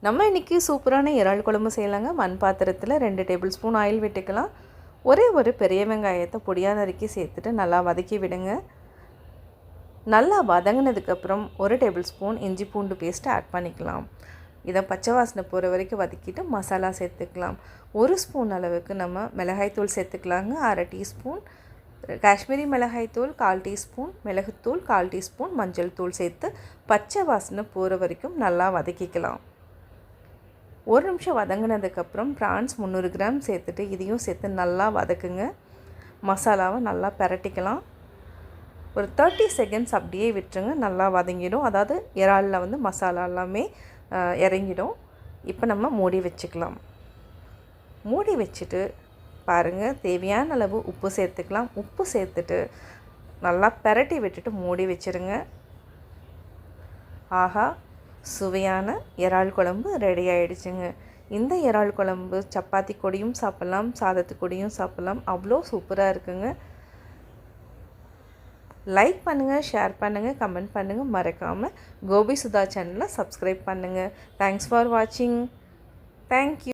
நம்ம இன்றைக்கி சூப்பரான இறால் குழம்பு செய்யலாங்க. மண் பாத்திரத்தில் 2 டேபிள் ஸ்பூன் ஆயில் விட்டுக்கலாம். ஒரே ஒரு பெரிய வெங்காயத்தை பொடியாக நறுக்கி சேர்த்துட்டு நல்லா வதக்கி விடுங்க. நல்லா வதங்கினதுக்கப்புறம் 1 டேபிள் ஸ்பூன் இஞ்சி பூண்டு பேஸ்ட்டு ஆட் பண்ணிக்கலாம். இதை பச்சை வாசனை போகிற வரைக்கும் வதக்கிட்டு மசாலா சேர்த்துக்கலாம். 1 ஸ்பூன் அளவுக்கு நம்ம மிளகாய்த்தூள் சேர்த்துக்கலாங்க. 1/2 டீஸ்பூன் காஷ்மீரி மிளகாய்த்தூள், 1/4 டீஸ்பூன் மிளகுத்தூள், 1/4 டீஸ்பூன் மஞ்சள் தூள் சேர்த்து பச்சை வாசனை போகிற வரைக்கும் நல்லா வதக்கிக்கலாம். 1 நிமிஷம் வதங்கினதுக்கப்புறம் ப்ரான்ஸ் 300 கிராம் சேர்த்துட்டு இதையும் சேர்த்து நல்லா வதக்குங்க. மசாலாவை நல்லா பிரட்டிக்கலாம். ஒரு 30 செகண்ட்ஸ் அப்படியே விட்டுருங்க. நல்லா வதங்கிடும். அதாவது இறாலில் மசாலா எல்லாமே இறங்கிடும். இப்போ நம்ம மூடி வச்சுக்கலாம். மூடி வச்சுட்டு பாருங்கள், தேவையான அளவு உப்பு சேர்த்துக்கலாம். உப்பு சேர்த்துட்டு நல்லா பிரட்டி விட்டுட்டு மூடி வச்சுருங்க. ஆஹா, சுவையான இறால் குழம்பு ரெடி ஆகிடுச்சுங்க. இந்த இறால் குழம்பு சப்பாத்தி கூடயும் சாப்பிட்லாம், சாதத்து கூடயும் சாப்பிட்லாம். அவ்வளோ சூப்பராக இருக்குங்க. லைக் பண்ணுங்கள், ஷேர் பண்ணுங்கள், கமெண்ட் பண்ணுங்கள். மறக்காமல் கோபி சுதா சேனலை சப்ஸ்கிரைப் பண்ணுங்கள். தேங்க்ஸ் ஃபார் வாட்சிங். தேங்க்யூ.